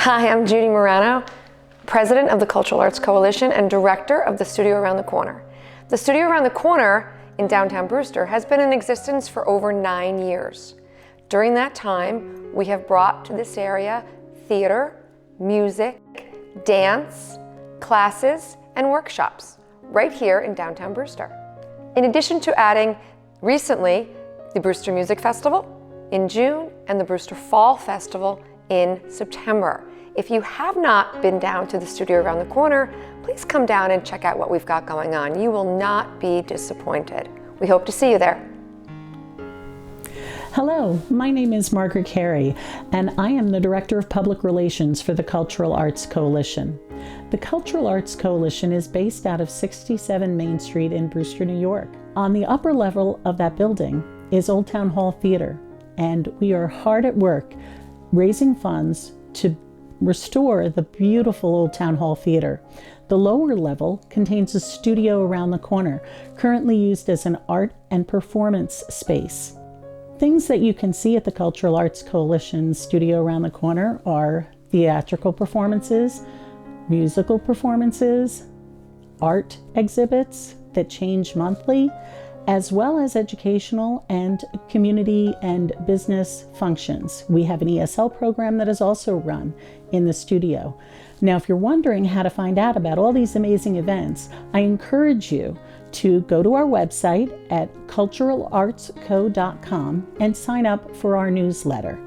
Hi, I'm Judy Morano, President of the Cultural Arts Coalition and Director of the Studio Around the Corner. The Studio Around the Corner in downtown Brewster has been in existence for over 9 years. During that time, we have brought to this area theater, music, dance, classes, and workshops right here in downtown Brewster. In addition to adding recently the Brewster Music Festival in June and the Brewster Fall Festival in September. If you have not been down to the Studio Around the Corner, please come down and check out what we've got going on. You will not be disappointed. We hope to see you there. Hello, my name is Margaret Carey, and I am the Director of Public Relations for the Cultural Arts Coalition. The Cultural Arts Coalition is based out of 67 Main Street in Brewster, New York. On the upper level of that building is Old Town Hall Theater, and we are hard at work raising funds to restore the beautiful Old Town Hall Theater. The lower level contains a studio around the corner, currently used as an art and performance space. Things that you can see at the Cultural Arts Coalition studio around the corner are theatrical performances, musical performances, art exhibits that change monthly, as well as educational and community and business functions. We have an ESL program that is also run in the studio. Now, if you're wondering how to find out about all these amazing events, I encourage you to go to our website at culturalartsco.com and sign up for our newsletter.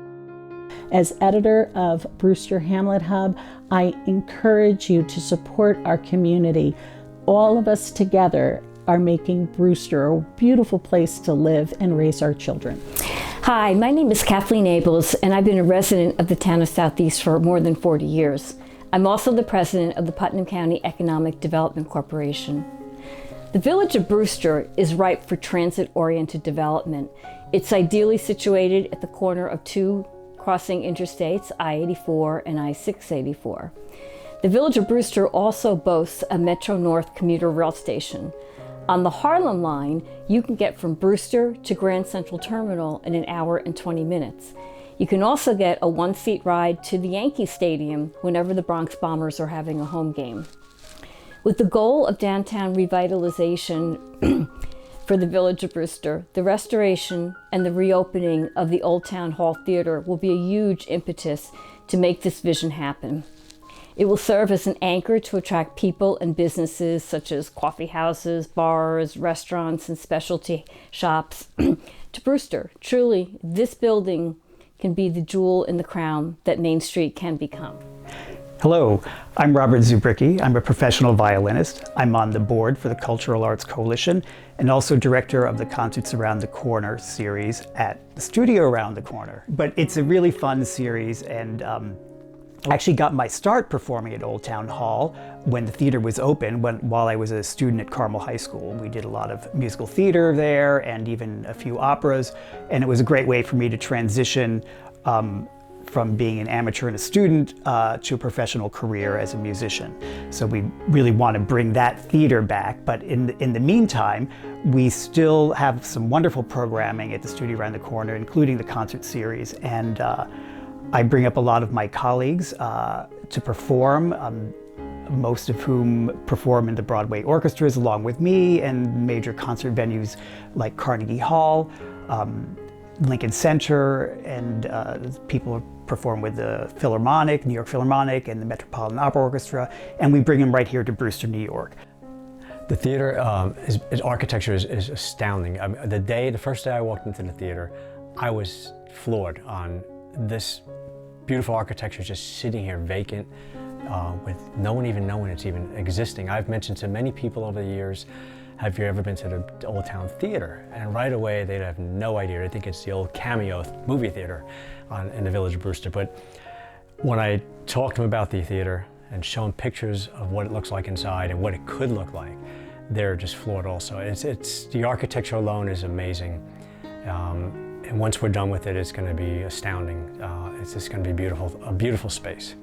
As editor of Brewster Hamlet Hub, I encourage you to support our community. All of us together are making Brewster a beautiful place to live and raise our children. Hi, my name is Kathleen Ables, and I've been a resident of the town of Southeast for more than 40 years. I'm also the president of the Putnam County Economic Development Corporation. The village of Brewster is ripe for transit-oriented development. It's ideally situated at the corner of two crossing interstates, I-84 and I-684. The village of Brewster also boasts a Metro North commuter rail station. On the Harlem line, you can get from Brewster to Grand Central Terminal in 1 hour and 20 minutes. You can also get a one-seat ride to the Yankee Stadium whenever the Bronx Bombers are having a home game. With the goal of downtown revitalization for the village of Brewster, the restoration and the reopening of the Old Town Hall Theater will be a huge impetus to make this vision happen. It will serve as an anchor to attract people and businesses such as coffee houses, bars, restaurants, and specialty shops to Brewster. Truly, this building can be the jewel in the crown that Main Street can become. Hello, I'm Robert Zubrin. I'm a professional violinist. I'm on the board for the Cultural Arts Coalition and also director of the Concerts Around the Corner series at the Studio Around the Corner. But it's a really fun series, and I actually got my start performing at Old Town Hall when the theater was open while I was a student at Carmel High School. We did a lot of musical theater there and even a few operas, and it was a great way for me to transition from being an amateur and a student to a professional career as a musician. So we really want to bring that theater back, but in the meantime, we still have some wonderful programming at the Studio Around the Corner, including the concert series, and I bring up a lot of my colleagues to perform, most of whom perform in the Broadway orchestras along with me and major concert venues like Carnegie Hall, Lincoln Center, and people perform with the Philharmonic, New York Philharmonic, and the Metropolitan Opera Orchestra, and we bring them right here to Brewster, New York. The theater, its architecture is astounding. The first day I walked into the theater, I was floored on this beautiful architecture just sitting here vacant, with no one even knowing it's even existing. I've mentioned to many people over the years, have you ever been to the Old Town Theater? And right away they'd have no idea. They think it's the old Cameo movie theater in the village of Brewster. But when I talk to them about the theater and show them pictures of what it looks like inside and what it could look like, they're just floored also. It's the architecture alone is amazing. And once we're done with it, it's going to be astounding. It's just going to be beautiful, a beautiful space.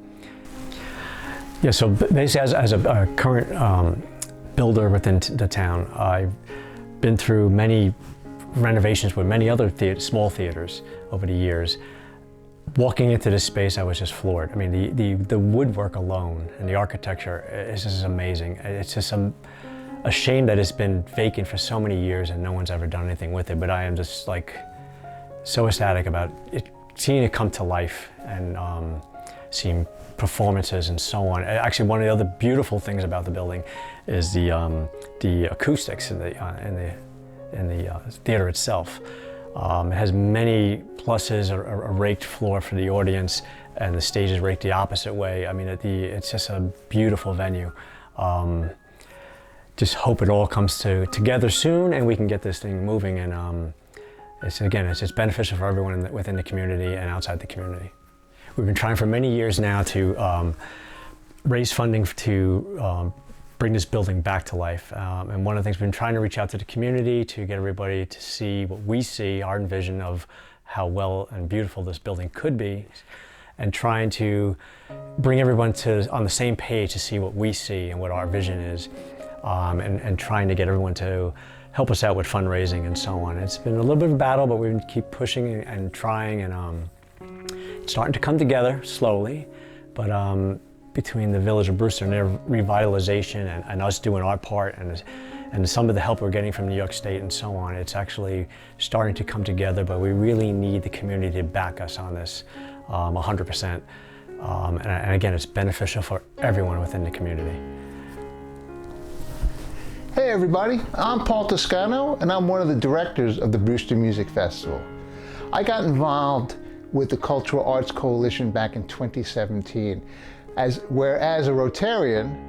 Yeah, so basically as a current builder within the town, I've been through many renovations with many other small theaters over the years. walking into this space, I was just floored. I mean, the woodwork alone and the architecture is just amazing. It's just a shame that it's been vacant for so many years and no one's ever done anything with it, but I am just like so ecstatic about it, seeing it come to life and seeing performances and so on. Actually, one of the other beautiful things about the building is the acoustics in the theater itself. It has many pluses, a raked floor for the audience, and the stage is raked the opposite way. I mean, it's just a beautiful venue. Just hope it all comes together soon and we can get this thing moving. And it's just beneficial for everyone within the community and outside the community. We've been trying for many years now to raise funding to bring this building back to life. And one of the things we've been trying to reach out to the community to get everybody to see what we see, our vision of how well and beautiful this building could be, and trying to bring everyone on the same page to see what we see and what our vision is, and trying to get everyone to help us out with fundraising and so on. It's been a little bit of a battle, but we keep pushing and trying, and it's starting to come together slowly, but between the Village of Brewster and their revitalization and us doing our part and some of the help we're getting from New York State and so on, it's actually starting to come together, but we really need the community to back us on this 100%. And again, it's beneficial for everyone within the community. Hey everybody, I'm Paul Toscano and I'm one of the directors of the Brewster Music Festival. I got involved with the Cultural Arts Coalition back in 2017. Where as a Rotarian,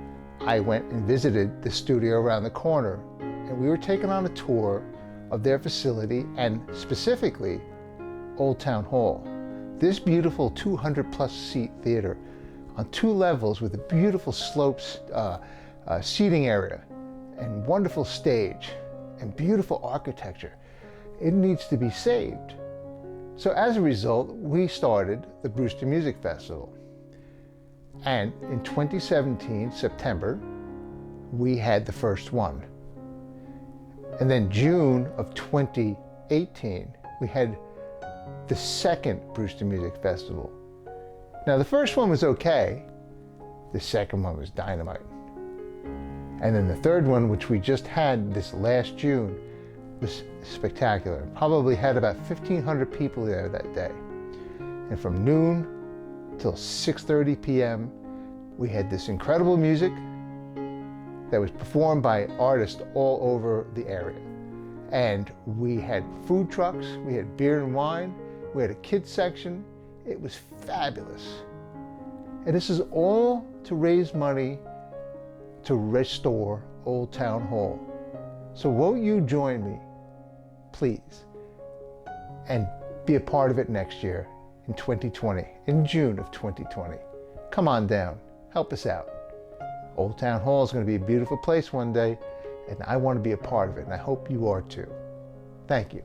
I went and visited the studio around the corner, and we were taken on a tour of their facility and specifically Old Town Hall. This beautiful 200+ seat theater on 2 levels with a beautiful slopes seating area and wonderful stage and beautiful architecture. It needs to be saved. So as a result, we started the Brewster Music Festival. And in 2017, September, we had the first one. And then June of 2018, we had the second Brewster Music Festival. Now the first one was okay, the second one was dynamite. And then the third one, which we just had this last June, was spectacular. Probably had about 1,500 people there that day. And from noon till 6:30 p.m., we had this incredible music that was performed by artists all over the area. And we had food trucks, we had beer and wine, we had a kids section. It was fabulous. And this is all to raise money to restore Old Town Hall. So won't you join me, please, and be a part of it next year in 2020, in June of 2020. Come on down, help us out. Old Town Hall is going to be a beautiful place one day, and I want to be a part of it, and I hope you are too. Thank you.